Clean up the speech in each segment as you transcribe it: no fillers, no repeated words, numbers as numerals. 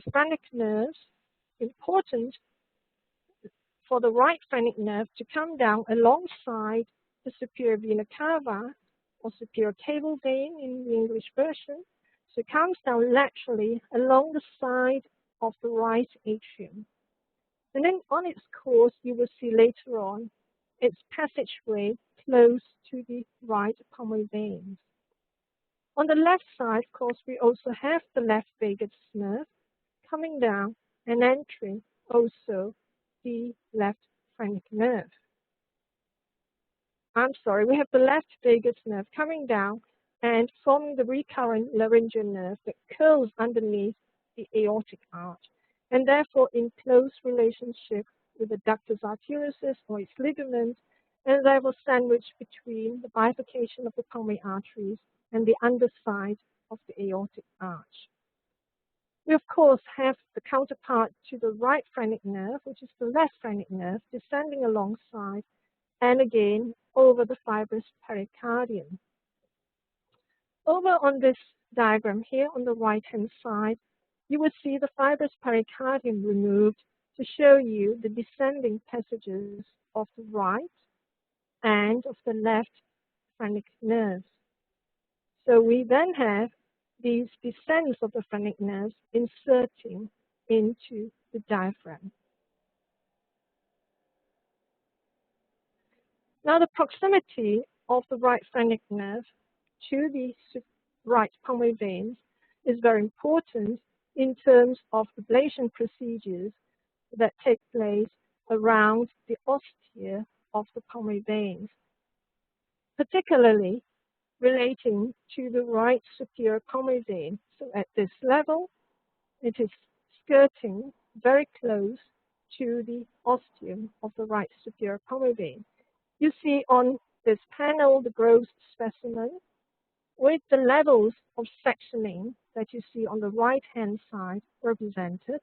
the phrenic nerves, important for the right phrenic nerve to come down alongside the superior vena cava or superior cable vein in the English version. So it comes down laterally along the side of the right atrium. And then on its course, you will see later on its passageway close to the right pulmonary veins. On the left side, of course, we also have the left vagus nerve coming down and entering also the left phrenic nerve. We have the left vagus nerve coming down and forming the recurrent laryngeal nerve that curls underneath the aortic arch, and therefore in close relationship with the ductus arteriosus or its ligaments, and therefore sandwiched between the bifurcation of the pulmonary arteries and the underside of the aortic arch. We, of course, have the counterpart to the right phrenic nerve, which is the left phrenic nerve, descending alongside and again over the fibrous pericardium. Over on this diagram here on the right-hand side, you will see the fibrous pericardium removed to show you the descending passages of the right and of the left phrenic nerves. So we then have these descents of the phrenic nerves inserting into the diaphragm. Now, the proximity of the right phrenic nerve to the right pulmonary veins is very important in terms of ablation procedures that take place around the ostia of the pulmonary veins, particularly relating to the right superior pulmonary vein. So at this level, it is skirting very close to the ostium of the right superior pulmonary vein. You see on this panel the gross specimen with the levels of sectioning that you see on the right-hand side represented.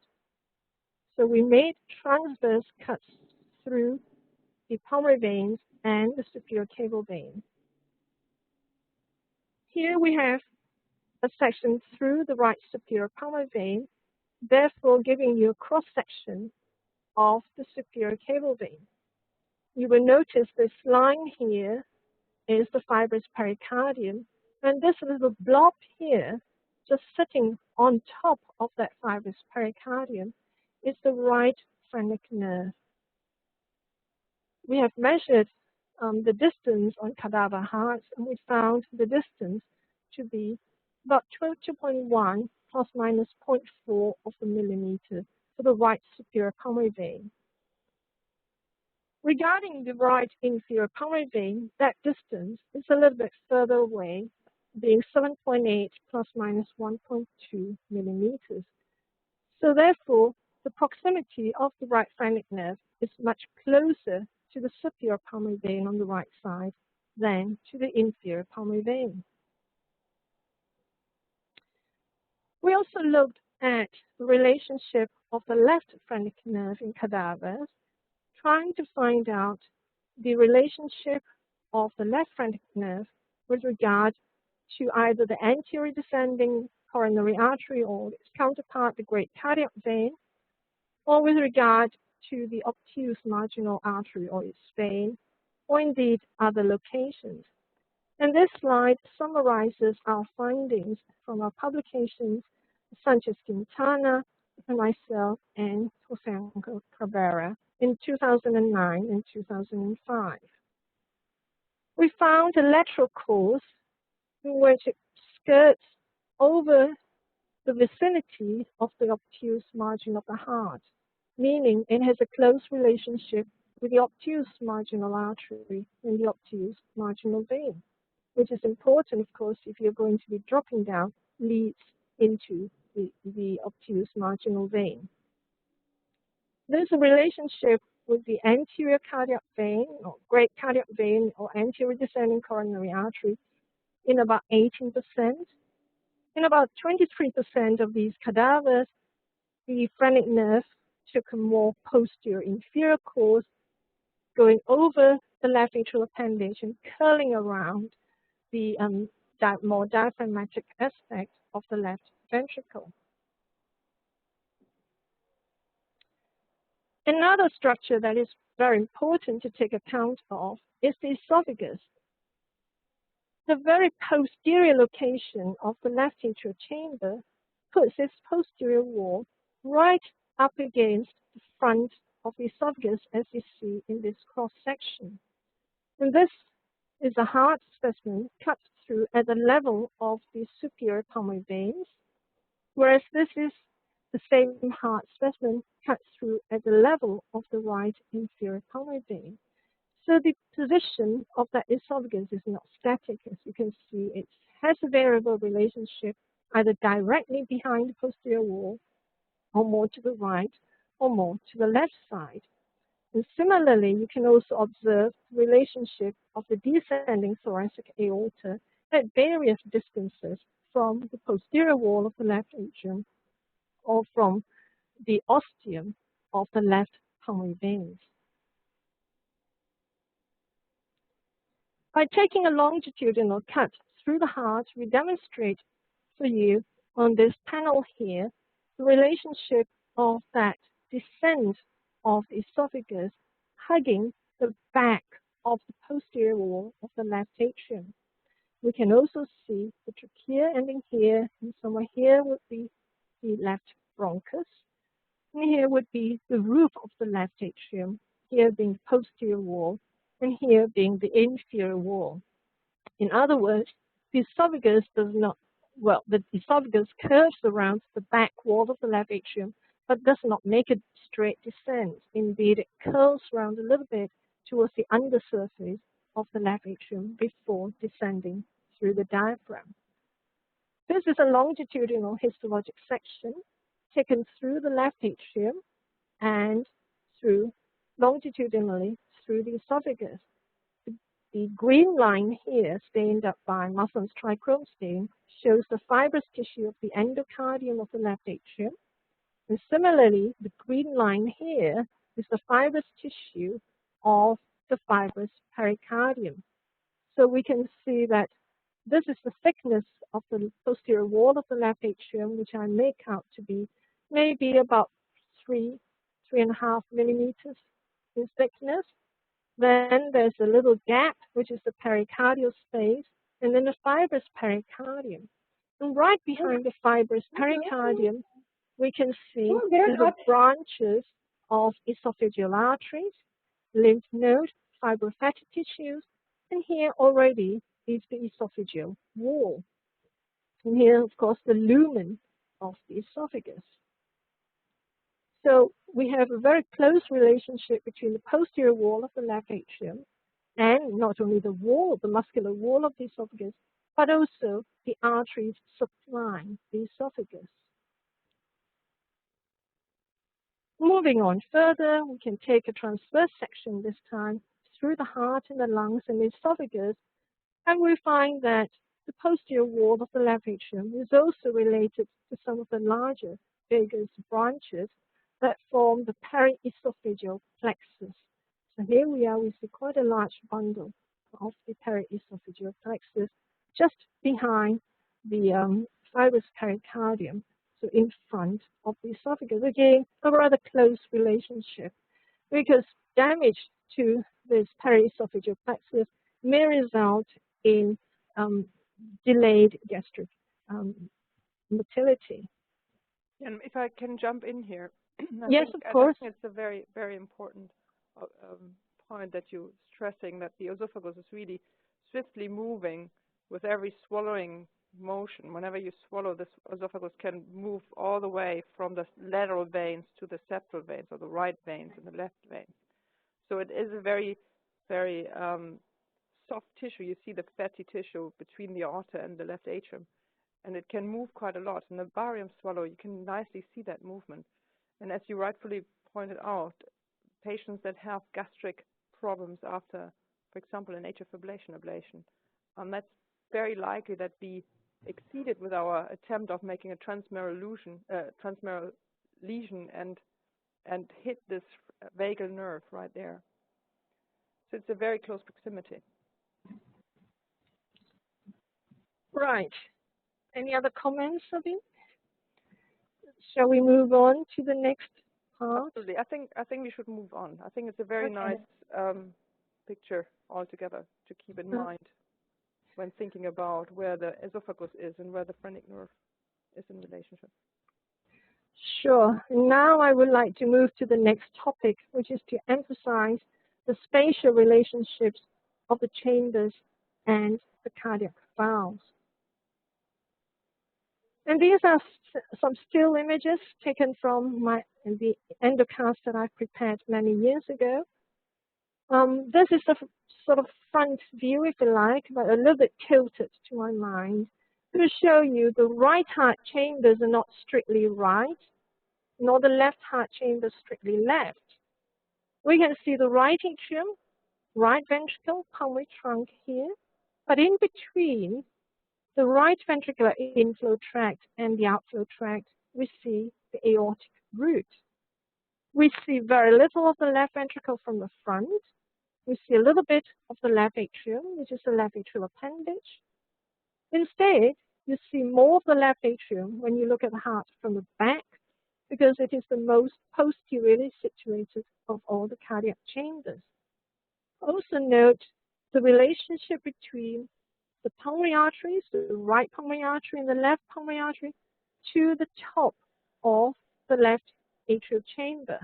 So we made transverse cuts through the pulmonary veins and the superior cable vein. Here we have a section through the right superior pulmonary vein, therefore giving you a cross-section of the superior cable vein. You will notice this line here is the fibrous pericardium, and this little blob here, just sitting on top of that fibrous pericardium, is the right phrenic nerve. We have measured the distance on cadaver hearts, and we found the distance to be about 2.1 plus minus 0.4 of a millimeter for the right superior pulmonary vein. Regarding the right inferior pulmonary vein, that distance is a little bit further away, being 7.8 plus minus 1.2 millimeters. So therefore, the proximity of the right phrenic nerve is much closer to the superior pulmonary vein on the right side than to the inferior pulmonary vein. We also looked at the relationship of the left phrenic nerve in cadavers, trying to find out the relationship of the left phrenic nerve with regard to either the anterior descending coronary artery or its counterpart, the great cardiac vein, or with regard to the obtuse marginal artery or its vein, or indeed other locations. And this slide summarizes our findings from our publications, Sanchez Quintana, and myself, and Jose Cabrera in 2009 and 2005. We found a lateral course in which it skirts over the vicinity of the obtuse margin of the heart, meaning it has a close relationship with the obtuse marginal artery and the obtuse marginal vein, which is important, of course, if you're going to be dropping down, leads into the obtuse marginal vein. There's a relationship with the anterior cardiac vein, or great cardiac vein, or anterior descending coronary artery in about 18%. In about 23% of these cadavers, the phrenic nerve took a more posterior inferior course, going over the left atrial appendage and curling around the more diaphragmatic aspect of the left ventricle. Another structure that is very important to take account of is the esophagus. The very posterior location of the left atrial chamber puts its posterior wall right up against the front of the esophagus, as you see in this cross section. And this is a heart specimen cut through at the level of the superior pulmonary veins, whereas this is the same heart specimen cut through at the level of the right inferior pulmonary vein. So the position of that esophagus is not static. As you can see, it has a variable relationship either directly behind the posterior wall, or more to the right, or more to the left side. And similarly, you can also observe the relationship of the descending thoracic aorta at various distances from the posterior wall of the left atrium or from the ostium of the left pulmonary veins. By taking a longitudinal cut through the heart, we demonstrate for you on this panel here the relationship of that descent of the esophagus hugging the back of the posterior wall of the left atrium. We can also see the trachea ending here, and somewhere here would be the left bronchus, and here would be the roof of the left atrium, here being the posterior wall, and here being the inferior wall. In other words, the esophagus does not, well, the esophagus curves around the back wall of the left atrium, but does not make a straight descent. Indeed, it curls around a little bit towards the undersurface of the left atrium before descending through the diaphragm. This is a longitudinal histologic section taken through the left atrium and through longitudinally through the esophagus. The green line here, stained up by Mufflin's trichrome stain, shows the fibrous tissue of the endocardium of the left atrium. And similarly, the green line here is the fibrous tissue of the fibrous pericardium. So we can see that this is the thickness of the posterior wall of the left atrium, which I make out to be maybe about 3.5 millimeters in thickness. Then there's a little gap, which is the pericardial space, and then the fibrous pericardium. And right behind the fibrous pericardium, we can see the branches of esophageal arteries, lymph node, fibrofatty tissues, and here already is the esophageal wall. And here, of course, the lumen of the esophagus. So we have a very close relationship between the posterior wall of the left atrium and not only the wall, the muscular wall of the esophagus, but also the arteries supplying the esophagus. Moving on further, we can take a transverse section this time through the heart and the lungs and the esophagus, and we find that the posterior wall of the left atrium is also related to some of the larger vagus branches that form the periesophageal plexus. So here we are, we see quite a large bundle of the periesophageal plexus just behind the fibrous pericardium, so in front of the esophagus. Again, a rather close relationship, because damage to this periesophageal plexus may result in delayed gastric motility. And if I can jump in here. Yes, of course. I think it's a very, very important point that you're stressing, that the esophagus is really swiftly moving with every swallowing motion. Whenever you swallow, this esophagus can move all the way from the lateral veins to the septal veins, or the right veins and the left veins. So it is a very, very soft tissue. You see the fatty tissue between the aorta and the left atrium, and it can move quite a lot. In the barium swallow, you can nicely see that movement. And as you rightfully pointed out, patients that have gastric problems after, for example, an atrial fibrillation ablation, that's very likely that we exceeded with our attempt of making a transmural lesion and hit this vagal nerve right there. So it's a very close proximity. Right. Any other comments, Sabine? Shall we move on to the next part? Absolutely. I think we should move on. I think it's a very Okay. nice picture altogether to keep in mind when thinking about where the esophagus is and where the phrenic nerve is in relationship. Sure. Now I would like to move to the next topic, which is to emphasize the spatial relationships of the chambers and the cardiac valves. And these are some still images taken from the endocast that I prepared many years ago. This is the sort of front view, if you like, but a little bit tilted to my mind, to show you the right heart chambers are not strictly right, nor the left heart chamber strictly left. We can see the right atrium, right ventricle, pulmonary trunk here, but in between the right ventricular inflow tract and the outflow tract, we see the aortic root. We see very little of the left ventricle from the front. We see a little bit of the left atrium, which is the left atrial appendage. Instead, you see more of the left atrium when you look at the heart from the back, because it is the most posteriorly situated of all the cardiac chambers. Also note the relationship between the pulmonary arteries, the right pulmonary artery and the left pulmonary artery, to the top of the left atrial chamber.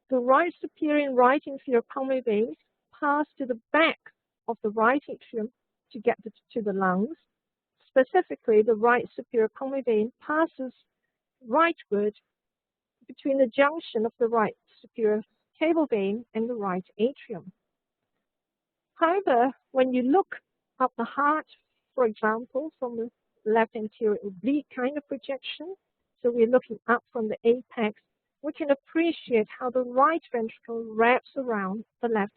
The right superior and right inferior pulmonary veins pass to the back of the right atrium to get to the lungs. Specifically, the right superior pulmonary vein passes rightward between the junction of the right superior cable vein and the right atrium. However, when you look up the heart, for example, from the left anterior oblique kind of projection, so we're looking up from the apex, we can appreciate how the right ventricle wraps around the left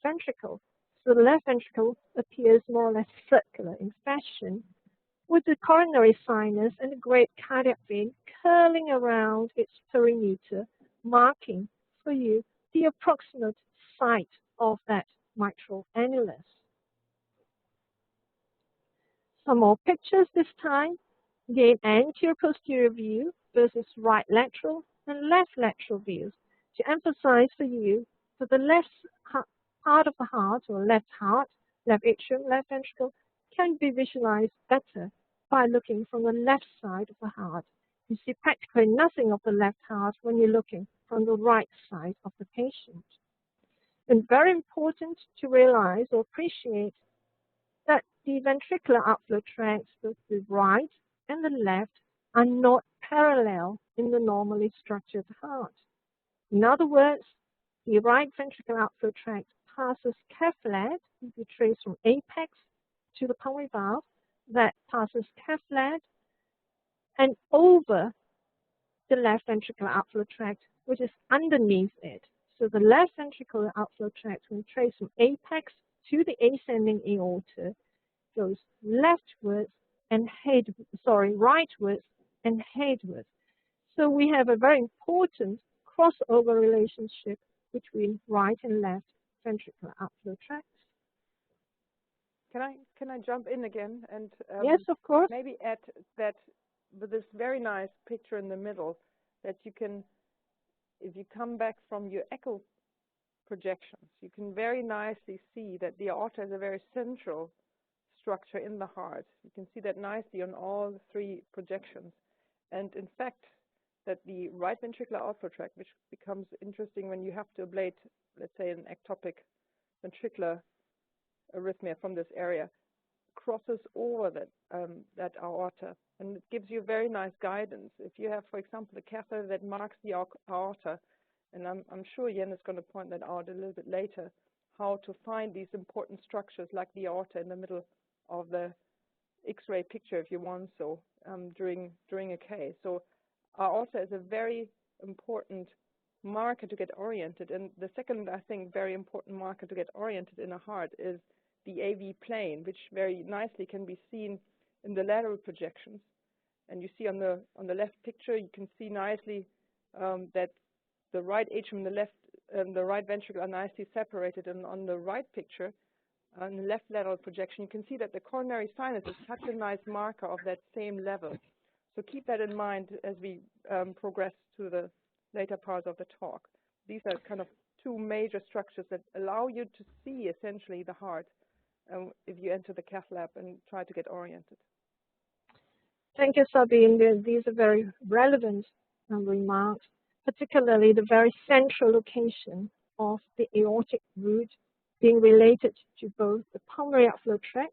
ventricle. So the left ventricle appears more or less circular in fashion, with the coronary sinus and the great cardiac vein curling around its perimeter, marking for you the approximate site of that mitral annulus. Some more pictures this time. Again, anterior-posterior view versus right lateral and left lateral views to emphasize for you that the left part of the heart, or left heart, left atrium, left ventricle, can be visualized better by looking from the left side of the heart. You see practically nothing of the left heart when you're looking from the right side of the patient. And very important to realize or appreciate that the ventricular outflow tracts, both the right and the left, are not parallel in the normally structured heart. In other words, the right ventricular outflow tract passes CAF-led, if you trace from apex to the pulmonary valve, that passes CAF-led and over the left ventricular outflow tract, which is underneath it. So the left ventricular outflow tract, when traced from apex to the ascending aorta, goes leftwards and rightwards and headwards. So we have a very important crossover relationship between right and left ventricular outflow tracts. Can I jump in again and yes, of course. Maybe add that with this very nice picture in the middle, that you can, if you come back from your echo projections, you can very nicely see that the aorta is a very central structure in the heart. You can see that nicely on all three projections. And in fact, that the right ventricular outflow tract, which becomes interesting when you have to ablate, let's say, an ectopic ventricular arrhythmia from this area, crosses over that aorta, and it gives you very nice guidance. If you have, for example, a catheter that marks the aorta, and I'm sure Yen is going to point that out a little bit later, how to find these important structures like the aorta in the middle of the X-ray picture, if you want so, during a case. So aorta is a very important marker to get oriented, and the second, I think, very important marker to get oriented in a heart is the AV plane, which very nicely can be seen in the lateral projections. And you see on the left picture, you can see nicely that the right atrium and the right ventricle are nicely separated. And on the right picture, on the left lateral projection, you can see that the coronary sinus is such a nice marker of that same level. So keep that in mind as we progress to the later parts of the talk. These are kind of two major structures that allow you to see essentially the heart if you enter the cath lab and try to get oriented. Thank you, Sabine. These are very relevant remarks, particularly the very central location of the aortic root being related to both the pulmonary outflow tract,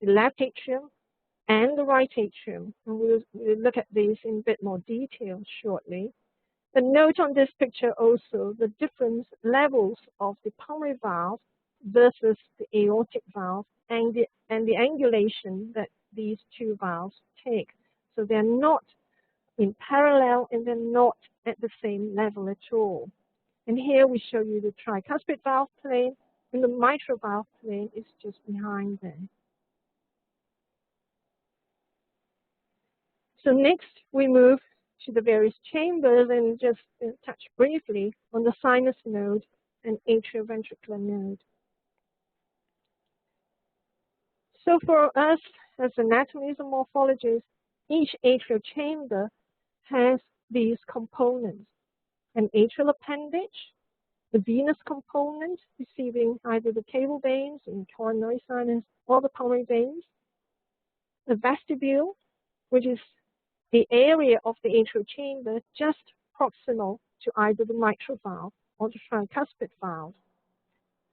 the left atrium, and the right atrium. And we'll look at these in a bit more detail shortly. But note on this picture also the different levels of the pulmonary valve versus the aortic valve and the angulation that these two valves take. So they're not in parallel and they're not at the same level at all. And here we show you the tricuspid valve plane, and the mitral valve plane is just behind there. So next we move to the various chambers and just touch briefly on the sinus node and atrioventricular node. So for us as anatomists and morphologists, each atrial chamber has these components: an atrial appendage, the venous component receiving either the cable veins in coronary sinus or the pulmonary veins, the vestibule, which is the area of the atrial chamber just proximal to either the mitral valve or the tricuspid valve.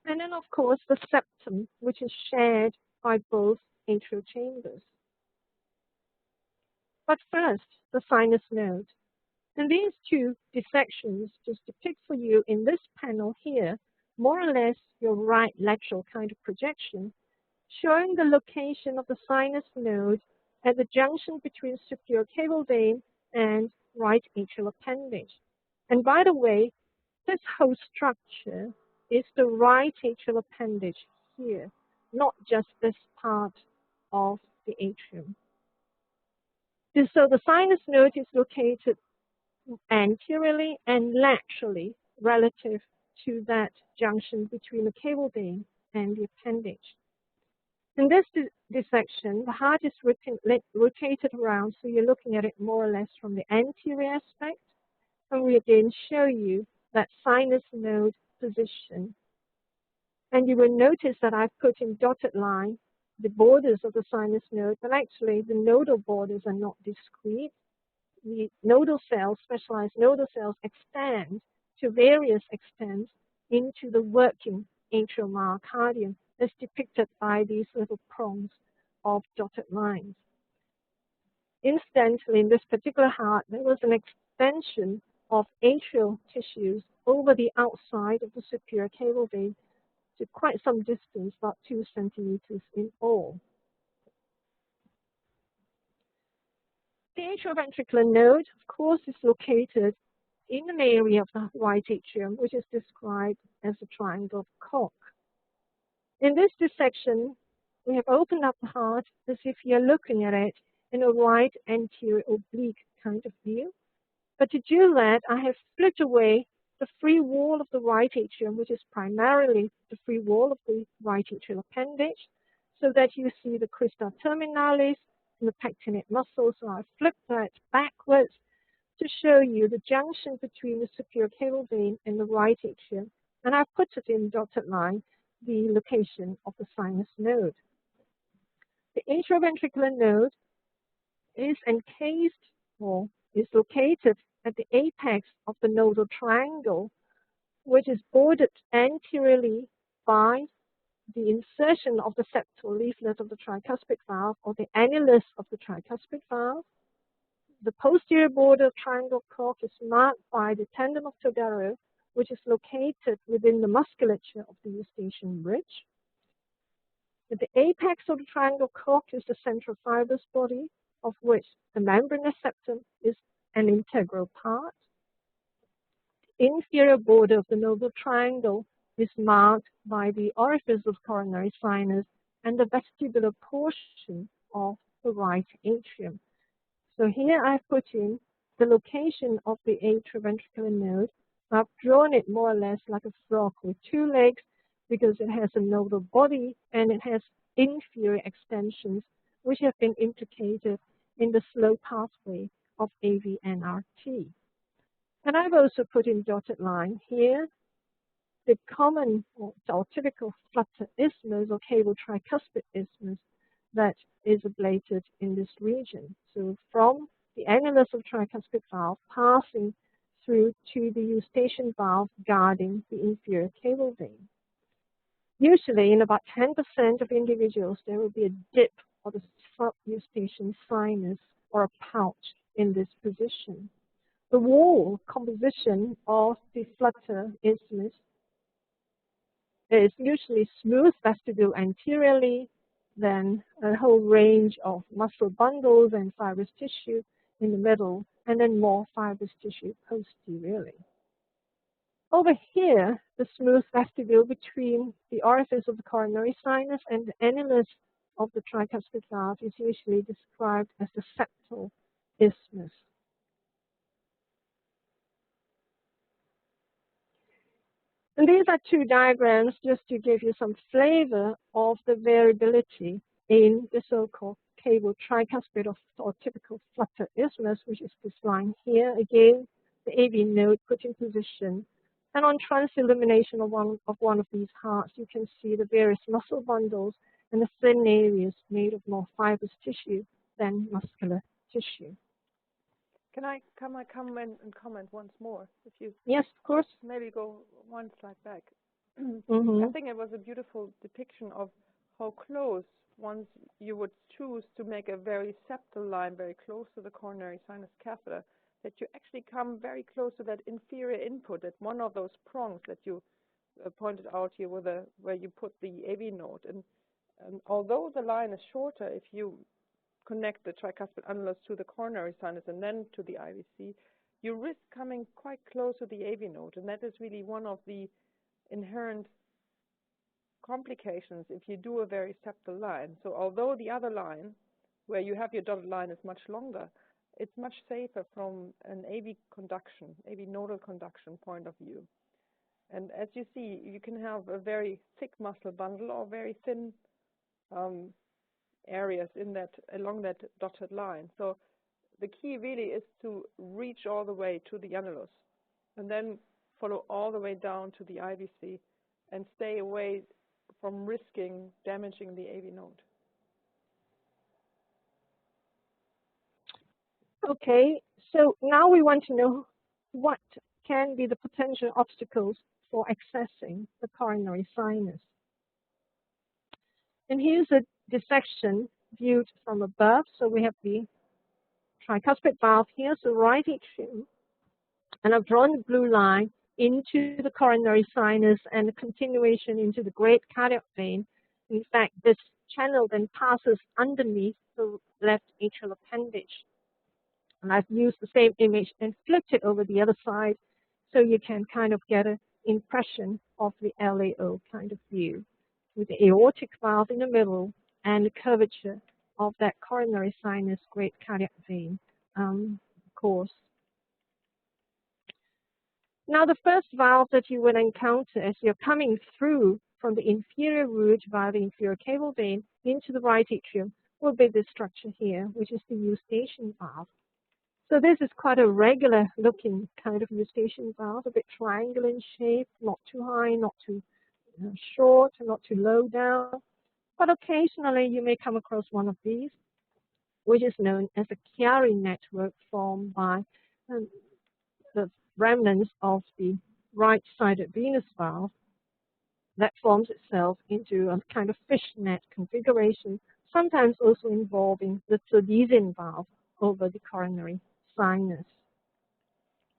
And then, of course, the septum, which is shared by both atrial chambers. But first, the sinus node. And these two dissections just depict for you in this panel here, more or less your right lateral kind of projection, showing the location of the sinus node at the junction between superior cable vein and right atrial appendage. And by the way, this whole structure is the right atrial appendage here, not just this part of the atrium. And so the sinus node is located anteriorly and laterally relative to that junction between the cable vein and the appendage. In this dissection, the heart is rotated around, so you're looking at it more or less from the anterior aspect. And we again show you that sinus node position. And you will notice that I've put in dotted line the borders of the sinus node, but actually the nodal borders are not discrete. The nodal cells, specialized nodal cells, expand to various extents into the working atrial myocardium, as depicted by these little prongs of dotted lines. Incidentally, in this particular heart, there was an extension of atrial tissues over the outside of the superior cable vein to quite some distance, about 2 centimeters in all. The atrioventricular node, of course, is located in an area of the right atrium, which is described as a triangle of Koch. In this dissection, we have opened up the heart as if you're looking at it in a right anterior oblique kind of view. But to do that, I have split away the free wall of the right atrium, which is primarily the free wall of the right atrial appendage, so that you see the crista terminalis and the pectinate muscle. So I flipped that backwards to show you the junction between the superior cable vein and the right atrium. And I put it in dotted line, the location of the sinus node. The atrioventricular node is encased or is located at the apex of the nodal triangle, which is bordered anteriorly by the insertion of the septal leaflet of the tricuspid valve or the annulus of the tricuspid valve. The posterior border of triangle Koch is marked by the tendon of Todaro, which is located within the musculature of the eustachian bridge. At the apex of the triangle Koch is the central fibrous body, of which the membranous septum is an integral part. The inferior border of the nodal triangle is marked by the orifice of coronary sinus and the vestibular portion of the right atrium. So here I've put in the location of the atrioventricular node. I've drawn it more or less like a frog with two legs because it has a nodal body and it has inferior extensions which have been implicated in the slow pathway of AVNRT. And I've also put in dotted line here the common or typical flutter isthmus or cable tricuspid isthmus that is ablated in this region. So from the annulus of tricuspid valve passing through to the eustachian valve guarding the inferior cable vein. Usually in about 10% of individuals there will be a dip or the sub-eustachian sinus or a pouch in this position. The wall composition of the flutter isthmus is usually smooth vestibule anteriorly, then a whole range of muscle bundles and fibrous tissue in the middle, and then more fibrous tissue posteriorly. Over here, the smooth vestibule between the orifice of the coronary sinus and the annulus of the tricuspid valve is usually described as the septal isthmus. And these are two diagrams just to give you some flavor of the variability in the so-called cable tricuspid or typical flutter isthmus, which is this line here. Again, the AV node put in position. And on transillumination of one of these hearts, you can see the various muscle bundles and the thin areas made of more fibrous tissue than muscular tissue. Can I come and comment once more? If you Yes, of course. Maybe go one slide back. Mm-hmm. I think it was a beautiful depiction of how close once you would choose to make a very septal line very close to the coronary sinus catheter, that you actually come very close to that inferior input at one of those prongs that you pointed out here with where you put the AV node. And although the line is shorter, if you connect the tricuspid annulus to the coronary sinus and then to the IVC, you risk coming quite close to the AV node, and that is really one of the inherent complications if you do a very septal line. So although the other line, where you have your dotted line, is much longer, it's much safer from an AV nodal conduction point of view. And as you see, you can have a very thick muscle bundle or very thin areas along that dotted line. So the key really is to reach all the way to the annulus and then follow all the way down to the IVC and stay away from risking damaging the AV node. Okay, so now we want to know what can be the potential obstacles for accessing the coronary sinus. And here's a dissection viewed from above. So we have the tricuspid valve here, so right atrium, and I've drawn the blue line into the coronary sinus and the continuation into the great cardiac vein. In fact, this channel then passes underneath the left atrial appendage. And I've used the same image and flipped it over the other side so you can kind of get an impression of the LAO kind of view, with the aortic valve in the middle and the curvature of that coronary sinus great cardiac vein course. Now, the first valve that you will encounter as you're coming through from the inferior root via the inferior cable vein into the right atrium will be this structure here, which is the eustachian valve. So this is quite a regular looking kind of eustachian valve, a bit triangular in shape, not too high, not too short, and not too low down. But occasionally you may come across one of these, which is known as a Chiari network formed by the remnants of the right-sided venous valve that forms itself into a kind of fishnet configuration, sometimes also involving the Zodesian valve over the coronary sinus.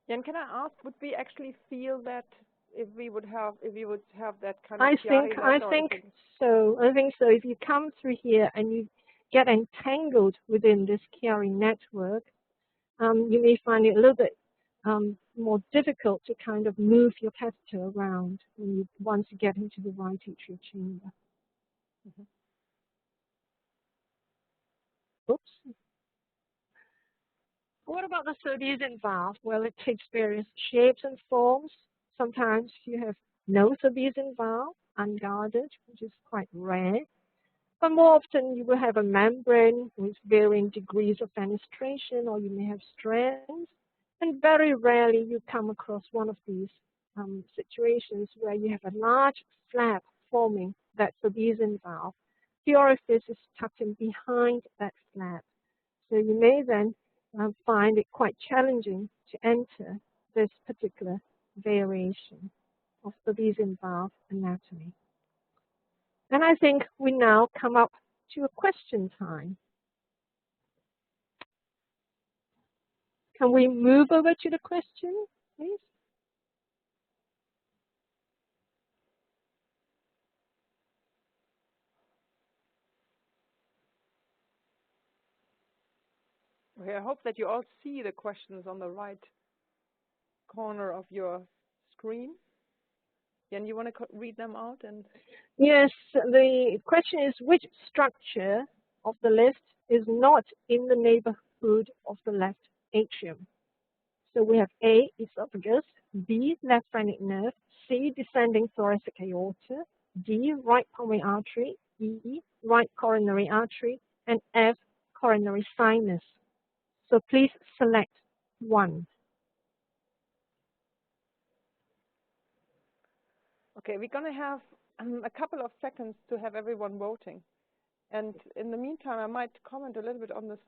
Jan, can I ask, would we actually feel that if we would have that kind of I think so. If you come through here and you get entangled within this Chiari network, you may find it a little bit more difficult to kind of move your catheter around once you get into the right atrial chamber. Oops. What about the Zodesian valve? Well, it takes various shapes and forms. Sometimes you have no Zodesian valve, unguarded, which is quite rare. But more often you will have a membrane with varying degrees of fenestration, or you may have strands. And very rarely you come across one of these situations where you have a large flap forming that Fabian valve. The orifice is tucked in behind that flap. So you may then find it quite challenging to enter this particular variation of Fabian valve anatomy. And I think we now come up to a question time. Can we move over to the question, please? Okay, I hope that you all see the questions on the right corner of your screen. Jan, you want to read them out? And yes, the question is, which structure of the left is not in the neighborhood of the left atrium? So we have A, esophagus, B, left phrenic nerve, C, descending thoracic aorta, D, right pulmonary artery, E, right coronary artery, and F, coronary sinus. So please select one. okay, we're going to have a couple of seconds to have everyone voting. And in the meantime, I might comment a little bit on this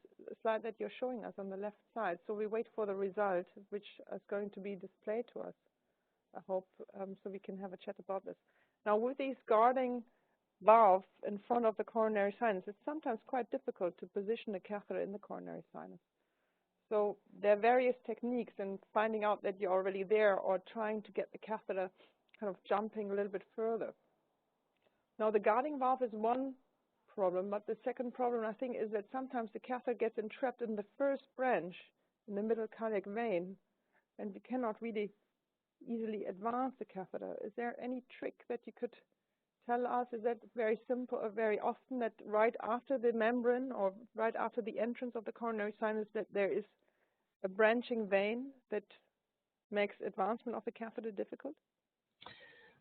slide that you're showing us on the left side. So we wait for the result, which is going to be displayed to us, I hope, so we can have a chat about this. Now, with these guarding valves in front of the coronary sinus, it's sometimes quite difficult to position the catheter in the coronary sinus. So there are various techniques in finding out that you're already there or trying to get the catheter kind of jumping a little bit further. Now, the guarding valve is one problem, but the second problem, I think, is that sometimes the catheter gets entrapped in the first branch in the middle cardiac vein, and we cannot really easily advance the catheter. Is there any trick that you could tell us? Is that very simple or very often that right after the membrane or right after the entrance of the coronary sinus that there is a branching vein that makes advancement of the catheter difficult?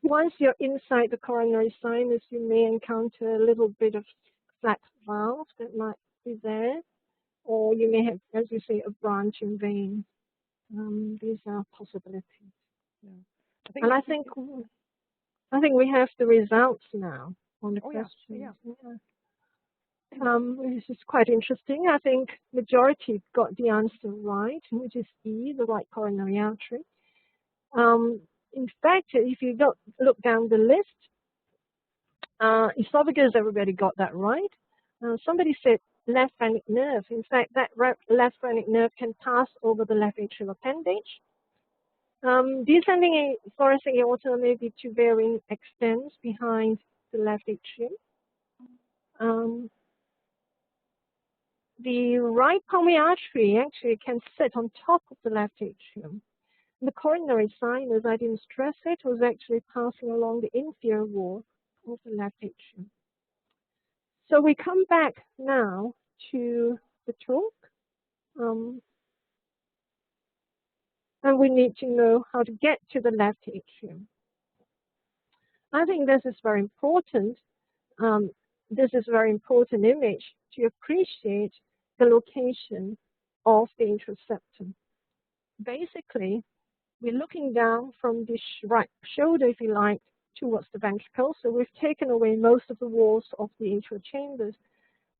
Once you're inside the coronary sinus, you may encounter a little bit of flat valve that might be there, or you may have, as you say, a branching vein. These are possibilities. Yeah. I think we have the results now on the questions. Yeah. This is quite interesting. I think majority got the answer right, which is E, the right coronary artery. In fact, if you look down the list, esophagus, everybody got that right. Somebody said left phrenic nerve. In fact, that left phrenic nerve can pass over the left atrial appendage. Descending thoracic aorta may be to varying extents behind the left atrium. The right pulmonary artery actually can sit on top of the left atrium. The coronary sinus, I didn't stress it, was actually passing along the inferior wall of the left atrium. So we come back now to the talk. And we need to know how to get to the left atrium. I think this is very important. This is a very important image to appreciate the location of the atrial septum. Basically, we're looking down from the right shoulder, if you like, towards the ventricle. So we've taken away most of the walls of the atrial chambers.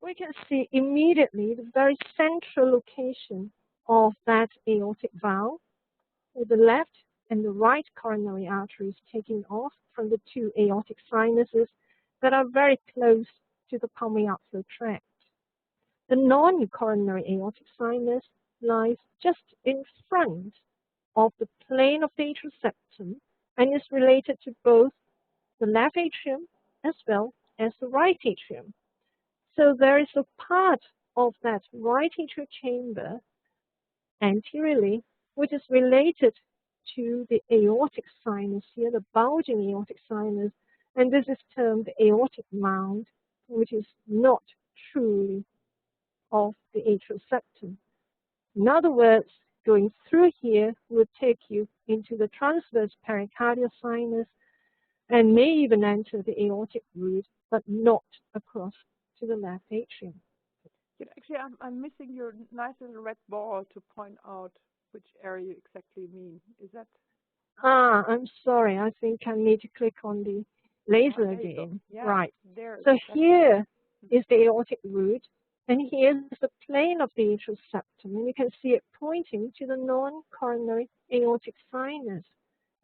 We can see immediately the very central location of that aortic valve, with the left and the right coronary arteries taking off from the two aortic sinuses that are very close to the pulmonary outflow tract. The non-coronary aortic sinus lies just in front of the plane of the atrial septum and is related to both the left atrium as well as the right atrium. So there is a part of that right atrial chamber anteriorly which is related to the aortic sinus here, the bulging aortic sinus, and this is termed the aortic mound, which is not truly of the atrial septum. In other words, going through here will take you into the transverse pericardial sinus and may even enter the aortic root, but not across to the left atrium. Actually, I'm missing your nice little red ball to point out which area you exactly mean. Is that? I'm sorry. I think I need to click on the laser again. Yeah, right. There. So here is the aortic root, and here's the plane of the atrial septum, and you can see it pointing to the non-coronary aortic sinus.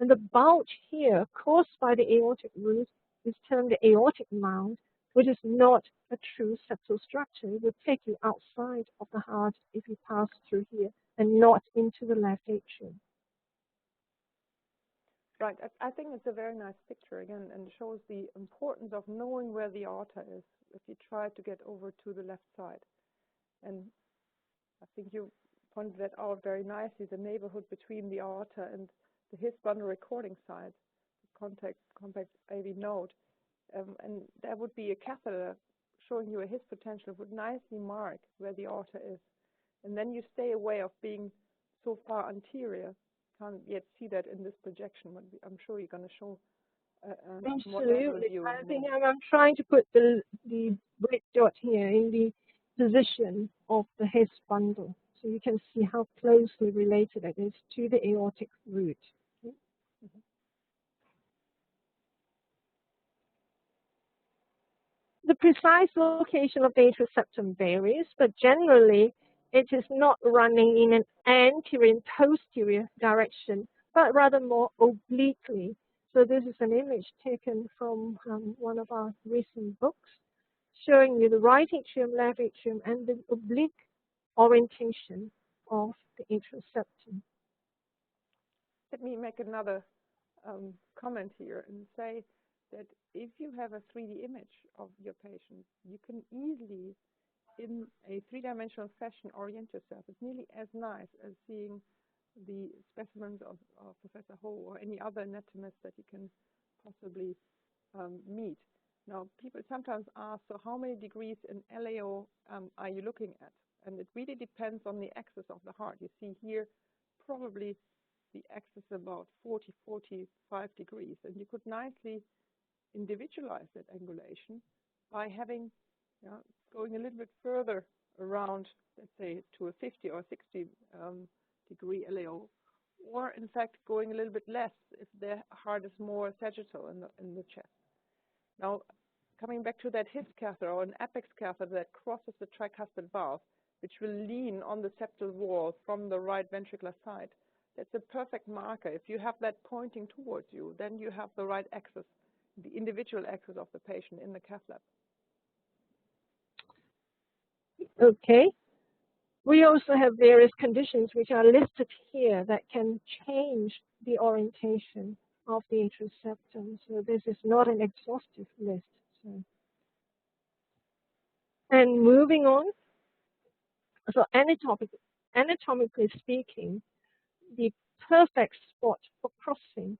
And the bulge here, caused by the aortic root, is termed the aortic mound, which is not a true septal structure. It would take you outside of the heart if you pass through here and not into the left atrium. Right. I think it's a very nice picture again, and shows the importance of knowing where the aorta is if you try to get over to the left side. And I think you pointed that out very nicely, the neighborhood between the aorta and the His bundle recording site, the compact AV node. And there would be a catheter showing you a His potential would nicely mark where the aorta is. And then you stay away of being so far anterior. Can't yet see that in this projection, but I'm sure you're going to show absolutely. I think I'm trying to put the red dot here in the position of the His bundle, so you can see how closely related it is to the aortic root. Okay. The precise location of the atrial septum varies, but generally it is not running in an anterior and posterior direction, but rather more obliquely. So this is an image taken from one of our recent books, showing you the right atrium, left atrium, and the oblique orientation of the atrial septum. Let me make another comment here and say that if you have a 3D image of your patient, you can easily, in a three-dimensional fashion, orient yourself. It's nearly as nice as seeing the specimens of Professor Ho or any other anatomist that you can possibly meet. Now, people sometimes ask, so how many degrees in LAO are you looking at? And it really depends on the axis of the heart. You see here probably the axis about 40, 45 degrees. And you could nicely individualize that angulation by having, going a little bit further around, let's say, to a 50 or 60 degree LAO, or in fact going a little bit less if the heart is more sagittal in the chest. Now, coming back to that His catheter or an apex catheter that crosses the tricuspid valve, which will lean on the septal wall from the right ventricular side, that's a perfect marker. If you have that pointing towards you, then you have the right axis, the individual axis of the patient in the cath lab. Okay. We also have various conditions which are listed here that can change the orientation of the atrial septum. So this is not an exhaustive list. So. And moving on, so anatomically speaking, the perfect spot for crossing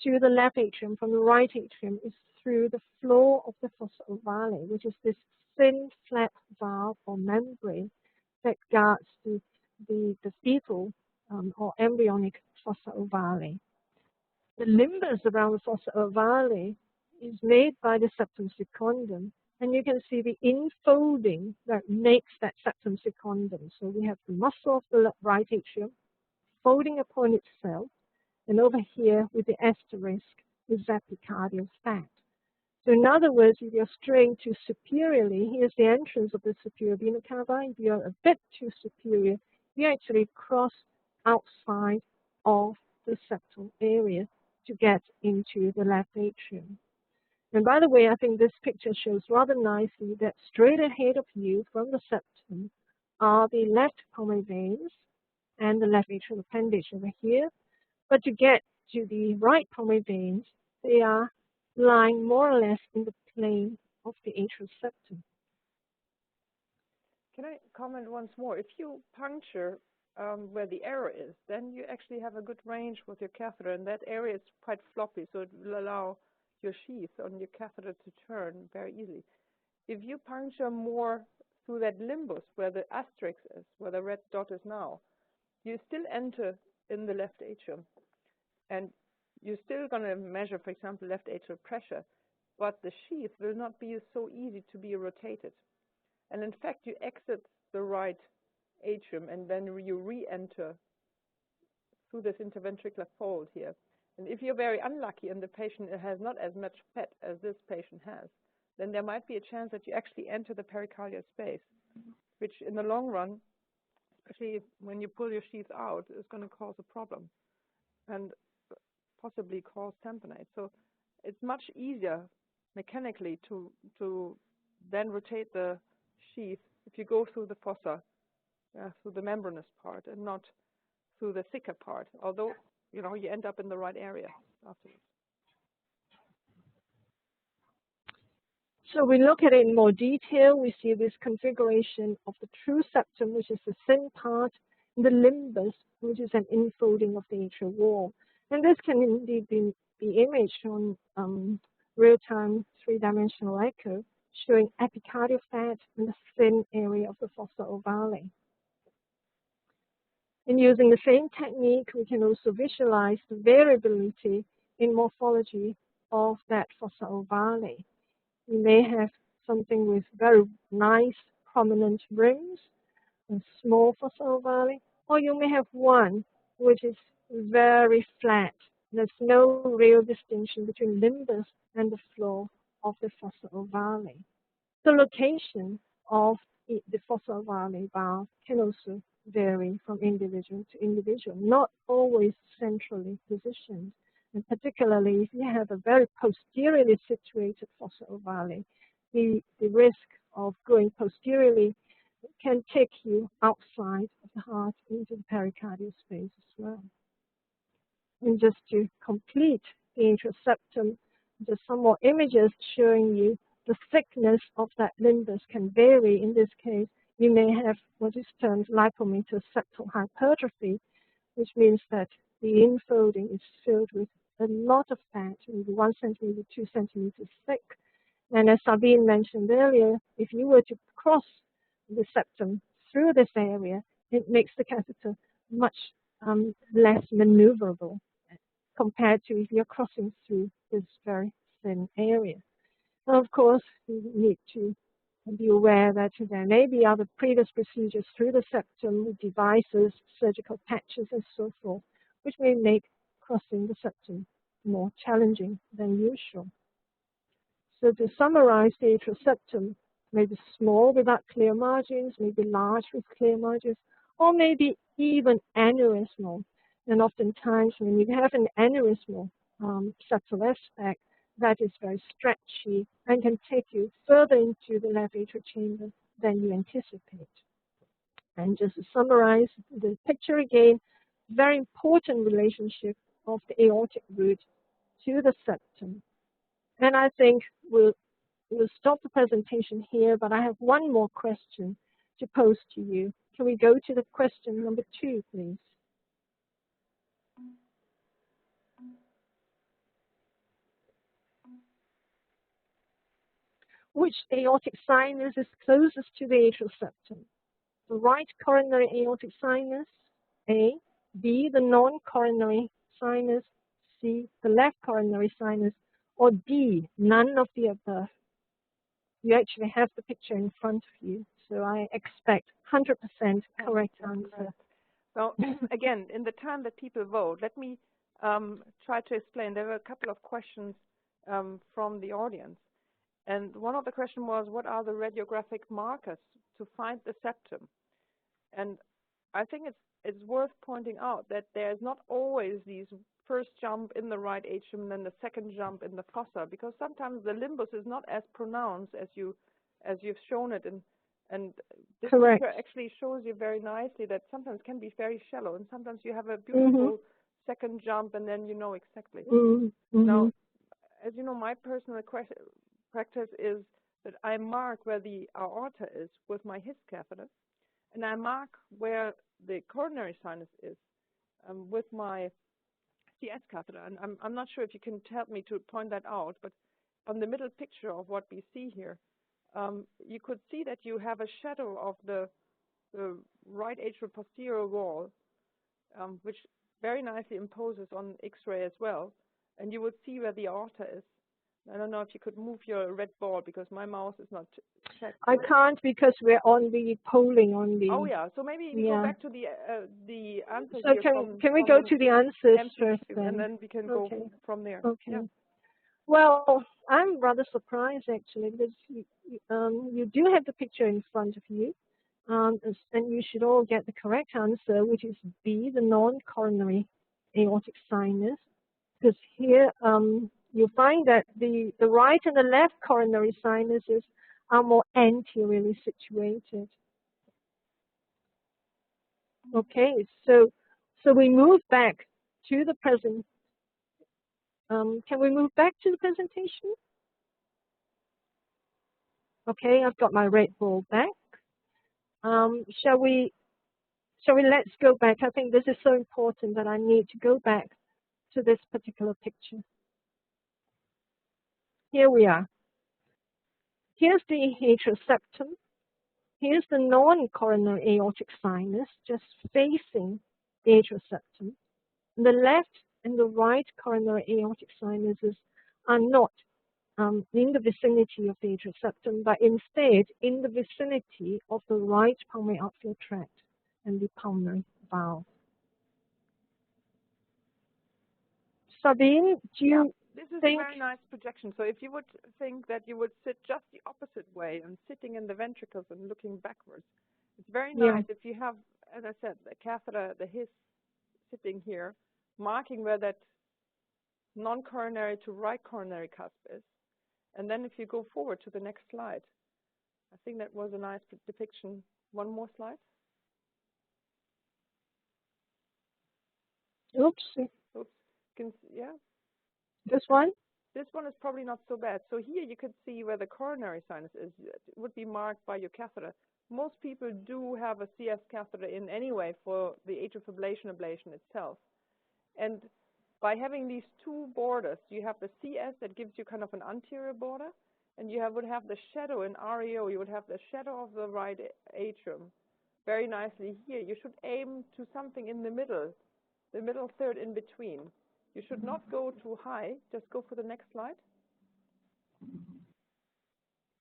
to the left atrium from the right atrium is through the floor of the fossa ovale, which is this thin, flat valve or membrane that guards the fetal or embryonic fossa ovale. The limbus around the fossa ovale is made by the septum secundum, and you can see the infolding that makes that septum secundum. So we have the muscle of the right atrium folding upon itself, and over here with the asterisk is the epicardial fat. So in other words, if you're straying too superiorly, here's the entrance of the superior vena cava. If you're a bit too superior, you actually cross outside of the septal area to get into the left atrium. And by the way, I think this picture shows rather nicely that straight ahead of you from the septum are the left pulmonary veins and the left atrial appendage over here. But to get to the right pulmonary veins, they are lying more or less in the plane of the atrial septum. Can I comment once more? If you puncture where the error is, then you actually have a good range with your catheter, and that area is quite floppy, so it will allow your sheath on your catheter to turn very easily. If you puncture more through that limbus where the asterisk is, where the red dot is now, you still enter in the left atrium, and you're still going to measure, for example, left atrial pressure, but the sheath will not be so easy to be rotated. And in fact, you exit the right atrium and then you re-enter through this interventricular fold here. And if you're very unlucky and the patient has not as much fat as this patient has, then there might be a chance that you actually enter the pericardial space, which in the long run, especially when you pull your sheath out, is going to cause a problem and possibly cause tamponade. So it's much easier mechanically to then rotate the sheath if you go through the fossa, through the membranous part, and not through the thicker part, although you end up in the right area afterwards. So we look at it in more detail. We see this configuration of the true septum, which is the thin part, and the limbus, which is an infolding of the atrial wall. And this can indeed be imaged on real-time three-dimensional echo, showing epicardial fat in the thin area of the fossa ovale. And using the same technique, we can also visualize the variability in morphology of that fossa ovale. You may have something with very nice, prominent rims, a small fossa ovale, or you may have one which is very flat. There's no real distinction between limbus and the floor of the fossa ovale. The location of the fossa ovale valve can also vary from individual to individual, not always centrally positioned. And particularly if you have a very posteriorly situated fossa ovale, the risk of going posteriorly can take you outside of the heart into the pericardial space as well. And just to complete the atrial septum, just some more images showing you the thickness of that limbus can vary. In this case, you may have what is termed lipometer septal hypertrophy, which means that the infolding is filled with a lot of fat, maybe 1 centimeter, 2 centimeters thick. And as Sabine mentioned earlier, if you were to cross the septum through this area, it makes the catheter much less maneuverable compared to if you're crossing through this very thin area. And of course, you need to be aware that there may be other previous procedures through the septum with devices, surgical patches, and so forth, which may make crossing the septum more challenging than usual. So to summarize, the atrial septum may be small without clear margins, maybe large with clear margins, or maybe even aneurysmal. And oftentimes when you have an aneurysmal septal aspect, that is very stretchy and can take you further into the left atrial chamber than you anticipate. And just to summarize the picture again, very important relationship of the aortic root to the septum. And I think we'll stop the presentation here, but I have one more question to pose to you. Can we go to the question number 2, please? Which aortic sinus is closest to the atrial septum? The right coronary aortic sinus, A, B, the non-coronary sinus, C, the left coronary sinus, or D, none of the above. You actually have the picture in front of you, so I expect 100% correct answer. So again, in the time that people vote, let me try to explain. There were a couple of questions from the audience. And one of the questions was, what are the radiographic markers to find the septum? And I think it's worth pointing out that there's not always these first jump in the right atrium and then the second jump in the fossa, because sometimes the limbus is not as pronounced as you've shown it. And this picture actually shows you very nicely that sometimes it can be very shallow, and sometimes you have a beautiful second jump, and then you know exactly. Now, as you know, my personal practice is that I mark where the aorta is with my His catheter, and I mark where the coronary sinus is with my CS catheter. And I'm not sure if you can help me to point that out, but on the middle picture of what we see here, you could see that you have a shadow of the right atrial posterior wall, which very nicely imposes on X-ray as well, and you would see where the aorta is. I don't know if you could move your red ball because my mouse is not checked. I can't because we're on the polling on the. Oh yeah, so maybe we go back to the answers. So can we go to the answers first then? And then we can go from there. Okay. Yeah. Well, I'm rather surprised actually because you do have the picture in front of you, and you should all get the correct answer, which is B, the non-coronary aortic sinus. Because here you find that the right and the left coronary sinuses are more anteriorly situated. Okay, so we move back to the present. Can we move back to the presentation? Okay, I've got my red ball back. Shall we let's go back. I think this is so important that I need to go back to this particular picture. Here we are. Here's the atrial septum. Here's the non-coronary aortic sinus just facing the atrial septum. The left and the right coronary aortic sinuses are not in the vicinity of the atrial septum, but instead in the vicinity of the right pulmonary outflow tract and the pulmonary valve. Sabine, do you This is think? a very nice projection. So if you would think that you would sit just the opposite way and sitting in the ventricles and looking backwards, it's very nice if you have, as I said, the catheter, the his sitting here, marking where that non-coronary to right coronary cusp is. And then if you go forward to the next slide, I think that was a nice depiction. One more slide. Oops. Yeah. This one? This one is probably not so bad. So here you could see where the coronary sinus is. It would be marked by your catheter. Most people do have a CS catheter in anyway for the atrial fibrillation ablation itself. And by having these two borders, you have the CS that gives you kind of an anterior border, and you would have the shadow in REO. You would have the shadow of the right atrium very nicely here. You should aim to something in the middle third in between. You should not go too high. Just go for the next slide.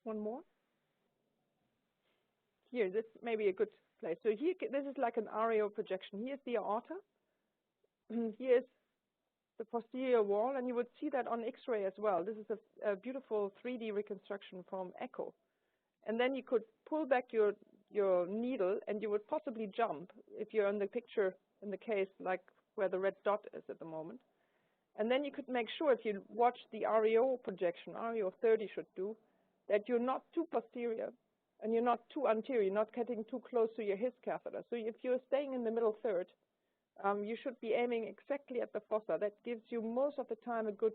One more. Here, this may be a good place. So here, this is like an REO projection. Here's the aorta. Here's the posterior wall, and you would see that on X-ray as well. This is a beautiful 3D reconstruction from echo. And then you could pull back your needle, and you would possibly jump if you're in the picture, in the case like where the red dot is at the moment. And then you could make sure, if you watch the REO projection, REO 30 should do, that you're not too posterior and you're not too anterior, you're not getting too close to your his catheter. So if you're staying in the middle third, you should be aiming exactly at the fossa. That gives you most of the time a good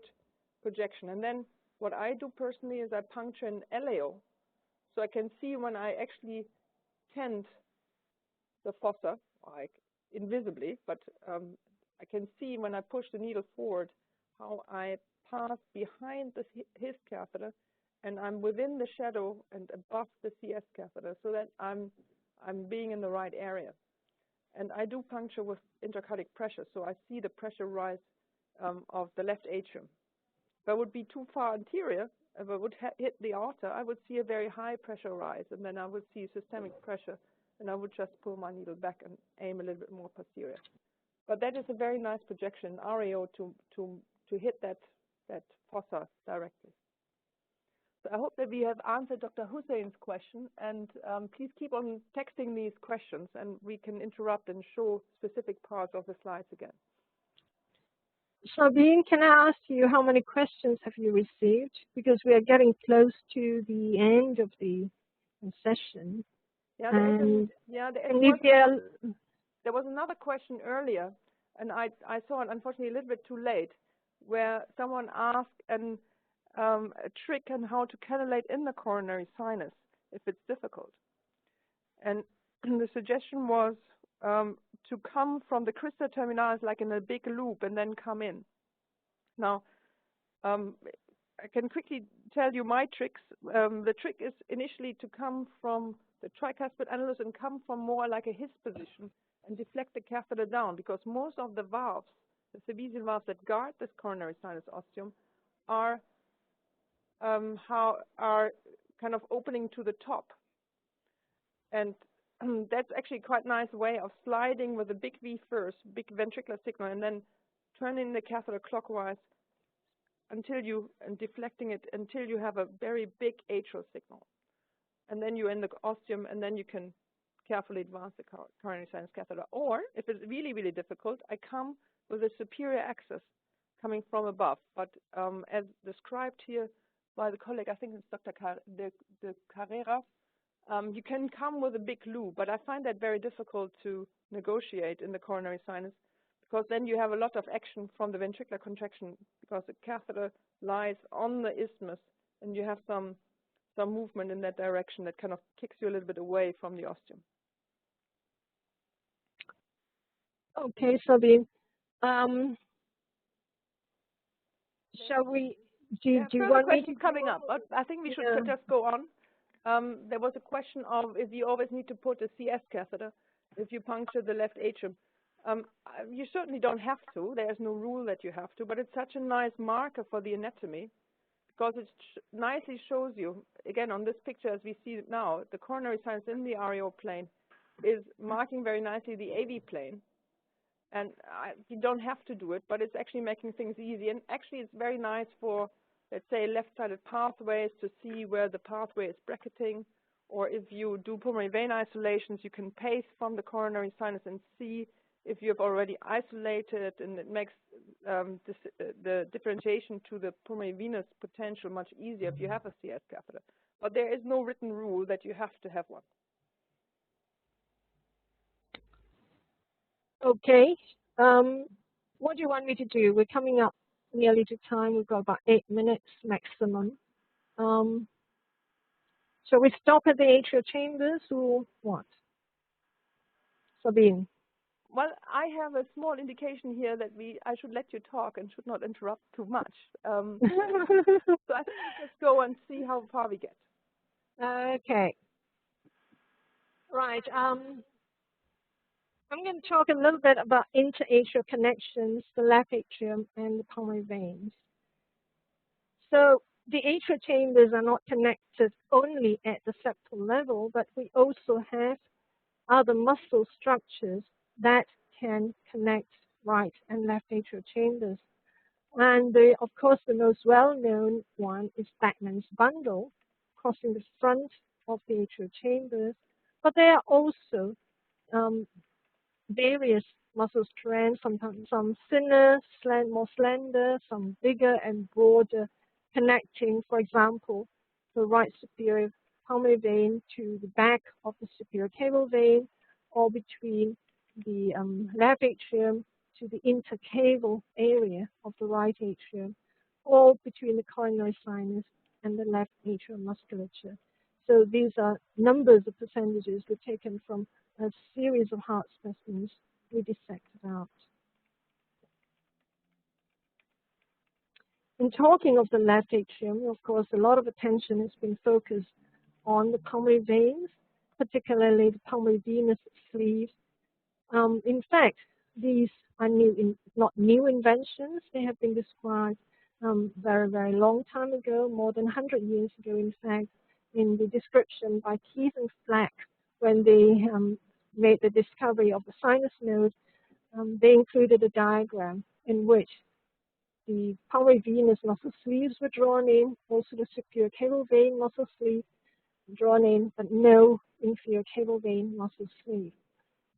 projection. And then what I do personally is I puncture an LAO, so I can see when I actually tend the fossa, like invisibly, but I can see when I push the needle forward how I pass behind the his catheter, and I'm within the shadow and above the CS catheter, so that I'm being in the right area. And I do puncture with intracardiac pressure, so I see the pressure rise of the left atrium. If I would be too far anterior, if I would hit the aorta, I would see a very high pressure rise, and then I would see systemic pressure, and I would just pull my needle back and aim a little bit more posterior. But that is a very nice projection, REO, to hit that fossa directly. So I hope that we have answered Dr. Hussein's question, and please keep on texting these questions, and we can interrupt and show specific parts of the slides again. Sabine, can I ask you how many questions have you received? Because we are getting close to the end of the session. Yeah, there was another question earlier, and I saw it unfortunately a little bit too late, where someone asked a trick on how to cannulate in the coronary sinus if it's difficult. And the suggestion was to come from the crista terminalis like in a big loop and then come in. Now, I can quickly tell you my tricks. The trick is initially to come from the tricuspid annulus and come from more like a his position and deflect the catheter down, because most of the valves, the Sabesian valves that guard this coronary sinus ostium, are are kind of opening to the top. And that's actually quite a nice way of sliding with a big V first, big ventricular signal, and then turning the catheter clockwise until and deflecting it until you have a very big atrial signal. And then you're in the ostium, and then you can carefully advance the coronary sinus catheter. Or, if it's really, really difficult, I come with a superior axis coming from above. But as described here by the colleague, I think it's Dr. de Carrera, you can come with a big loop, but I find that very difficult to negotiate in the coronary sinus, because then you have a lot of action from the ventricular contraction, because the catheter lies on the isthmus, and you have some movement in that direction that kind of kicks you a little bit away from the ostium. Okay, Sabine. Shall we? Do you want me to coming up? But I think we should just go on. There was a question of if you always need to put a CS catheter if you puncture the left atrium. You certainly don't have to. There's no rule that you have to, but it's such a nice marker for the anatomy, because it nicely shows you, again, on this picture as we see it now, the coronary sinus in the REO plane is marking very nicely the AV plane. And you don't have to do it, but it's actually making things easy. And actually, it's very nice for, let's say, left-sided pathways to see where the pathway is bracketing. Or if you do pulmonary vein isolations, you can pace from the coronary sinus and see if you have already isolated, and it makes the differentiation to the pulmonary venous potential much easier if you have a CS catheter. But there is no written rule that you have to have one. Okay. What do you want me to do? We're coming up nearly to time. We've got about 8 minutes maximum. Shall we stop at the atrial chambers or what? Sabine? Well, I have a small indication here that I should let you talk and should not interrupt too much. So I think we just go and see how far we get. Okay. Right. I'm going to talk a little bit about interatrial connections, the left atrium and the pulmonary veins. So the atrial chambers are not connected only at the septal level, but we also have other muscle structures that can connect right and left atrial chambers. And of course, the most well-known one is Bachmann's bundle, crossing the front of the atrial chambers. But there are also various muscle strands, sometimes some thinner, more slender, some bigger and broader, connecting, for example, the right superior pulmonary vein to the back of the superior cable vein, or between the left atrium to the intercable area of the right atrium, or between the coronary sinus and the left atrial musculature. So these are numbers of percentages were taken from a series of heart specimens we dissected out. In talking of the left atrium, of course, a lot of attention has been focused on the pulmonary veins, particularly the pulmonary venous sleeve. In fact, these are not new inventions. They have been described very, very long time ago, more than 100 years ago, in fact, in the description by Keith and Flack when they made the discovery of the sinus node. They included a diagram in which the pulmonary venous muscle sleeves were drawn in, also the superior cable vein muscle sleeve drawn in, but no inferior cable vein muscle sleeve.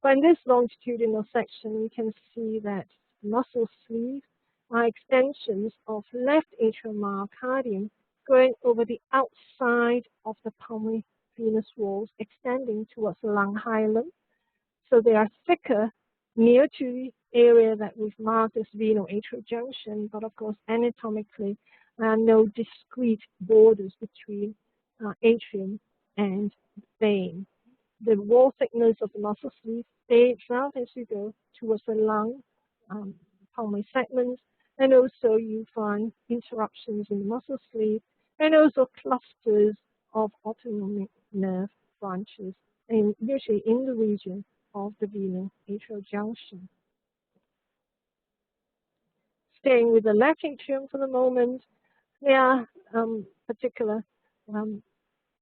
But in this longitudinal section, we can see that muscle sleeves are extensions of left atrial myocardium going over the outside of the pulmonary venous walls, extending towards the lung hilum. So they are thicker near to the area that we've marked as veno-atrial junction, but of course anatomically there are no discrete borders between atrium and vein. The wall thickness of the muscle sleeve fades out as you go towards the lung pulmonary segments, and also you find interruptions in the muscle sleeve, and also clusters of autonomic nerve branches, and usually in the region of the veno-atrial junction. Staying with the left atrium for the moment, They are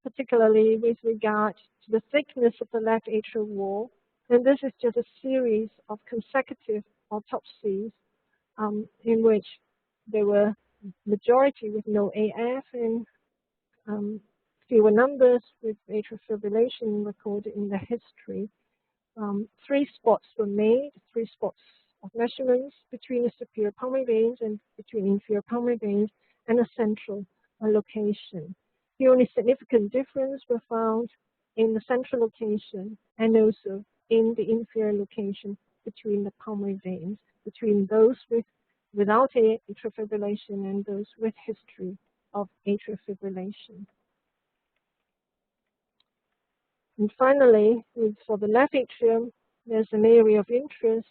particularly with regard to the thickness of the left atrial wall. And this is just a series of consecutive autopsies in which there were majority with no AF and fewer numbers with atrial fibrillation recorded in the history. 3 spots were made, 3 spots of measurements between the superior pulmonary veins and between inferior pulmonary veins and a central location. The only significant difference were found in the central location and also in the inferior location between the pulmonary veins, between those without atrial fibrillation and those with history of atrial fibrillation. And finally, for the left atrium, there's an area of interest,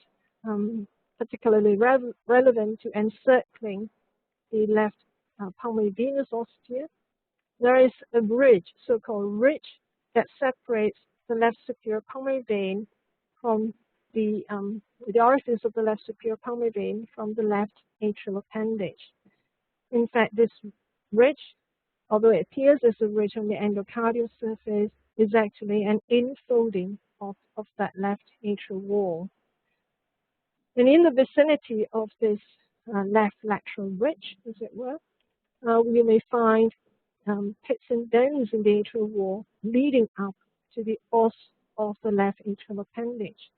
particularly relevant to encircling the left pulmonary venous ostia. There is a ridge, so-called ridge, that separates the left superior pulmonary vein from the orifice of the left superior pulmonary vein from the left atrial appendage. In fact, this ridge, although it appears as a ridge on the endocardial surface, is actually an infolding of that left atrial wall. And in the vicinity of this left lateral ridge, as it were, you may find pits and dens in the atrial wall leading up to the os of the left atrial appendage.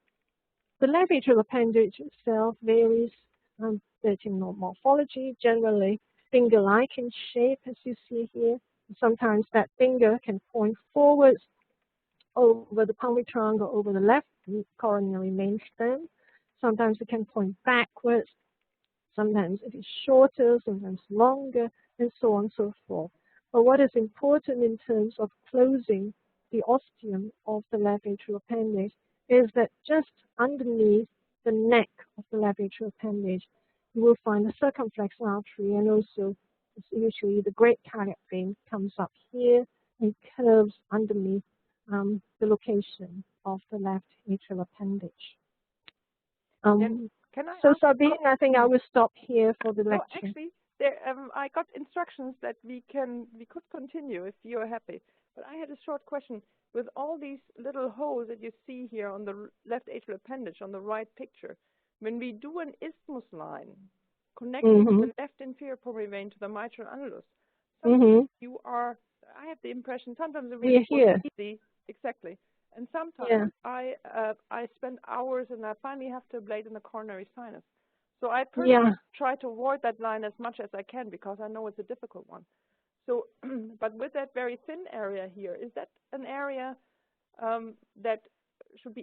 The left atrial appendage itself varies in morphology, generally finger-like in shape, as you see here. Sometimes that finger can point forwards over the pulmonary trunk or over the left coronary main stem. Sometimes it can point backwards. Sometimes it is shorter, sometimes longer, and so on and so forth. But what is important in terms of closing the ostium of the left atrial appendage is that just underneath the neck of the left atrial appendage, you will find the circumflex artery, and also usually the great cardiac vein comes up here and curves underneath the location of the left atrial appendage. So Sabine, I think I will stop here for the lecture. Oh, actually, I got instructions that we could continue if you are happy. But I had a short question. With all these little holes that you see here on the left atrial appendage on the right picture, when we do an isthmus line connecting the left inferior pulmonary vein to the mitral annulus, sometimes I have the impression sometimes it really is easy, exactly, and sometimes I spend hours and I finally have to ablate in the coronary sinus. So I personally try to avoid that line as much as I can because I know it's a difficult one. So, but with that very thin area here, is that an area that we should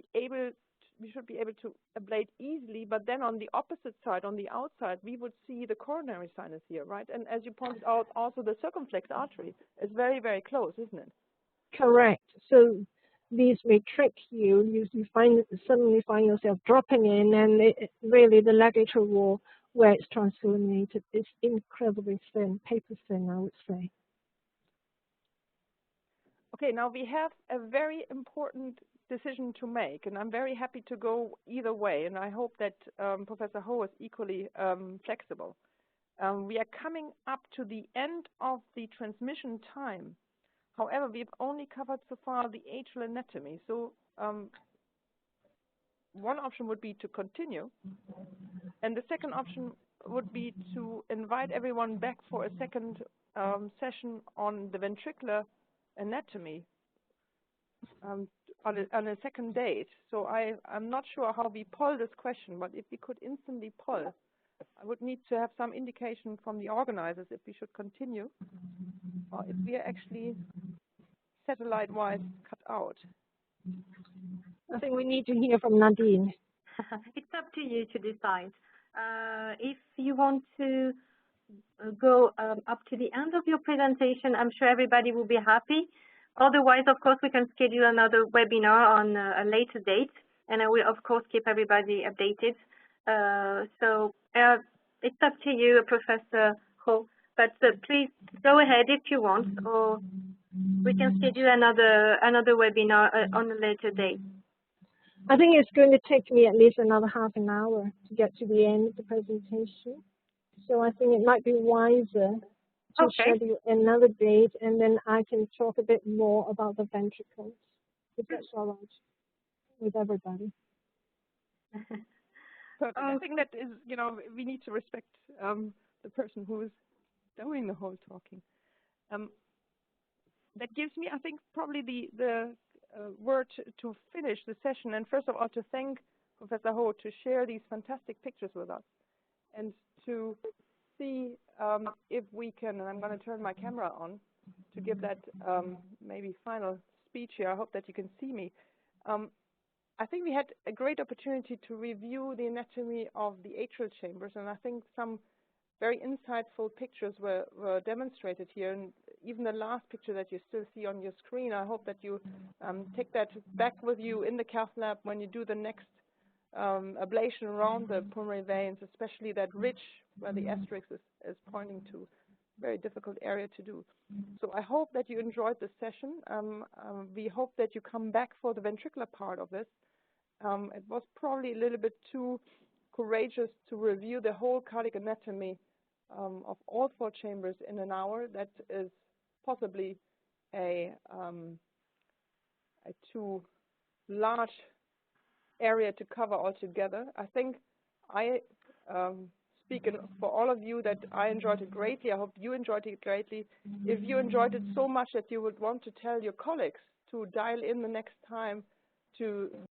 be able to ablate easily? But then on the opposite side, on the outside, we would see the coronary sinus here, right? And as you pointed out, also the circumflex artery is very, very close, isn't it? Correct. So these may trick you. You suddenly find yourself dropping in, and really the left atrial wall where it's transfiltrated is incredibly thin, paper thin, I would say. Okay, now we have a very important decision to make, and I'm very happy to go either way, and I hope that Professor Ho is equally flexible. We are coming up to the end of the transmission time. However, we've only covered so far the atrial anatomy. So one option would be to continue, and the second option would be to invite everyone back for a second session on the ventricular anatomy on a second date. So I'm not sure how we poll this question, but if we could instantly poll, I would need to have some indication from the organizers if we should continue or if we are actually satellite-wise cut out. I think we need to hear from Nadine. It's up to you to decide. If you want to go up to the end of your presentation, I'm sure everybody will be happy. Otherwise, of course, we can schedule another webinar on a later date, and I will, of course, keep everybody updated. So it's up to you, Professor Ho, but please go ahead if you want, or we can schedule another webinar on a later date. I think it's going to take me at least another half an hour to get to the end of the presentation. So I think it might be wiser to Okay. schedule another date, and then I can talk a bit more about the ventricles, if that's all right with everybody. Perfect. I think that is, you know, we need to respect the person who is doing the whole talking. That gives me, I think, probably the word to finish the session. And first of all, to thank Professor Ho to share these fantastic pictures with us, and to see if we can, and I'm going to turn my camera on to give that maybe final speech here. I hope that you can see me. I think we had a great opportunity to review the anatomy of the atrial chambers, and I think some very insightful pictures were demonstrated here. And even the last picture that you still see on your screen, I hope that you take that back with you in the cath lab when you do the next ablation around the pulmonary veins, especially that ridge where the asterisk is pointing to. Very difficult area to do. So I hope that you enjoyed this session. We hope that you come back for the ventricular part of this. It was probably a little bit too courageous to review the whole cardiac anatomy of all 4 chambers in an hour. That is possibly a too large area to cover altogether. I think I speak for all of you that I enjoyed it greatly. I hope you enjoyed it greatly. If you enjoyed it so much that you would want to tell your colleagues to dial in the next time to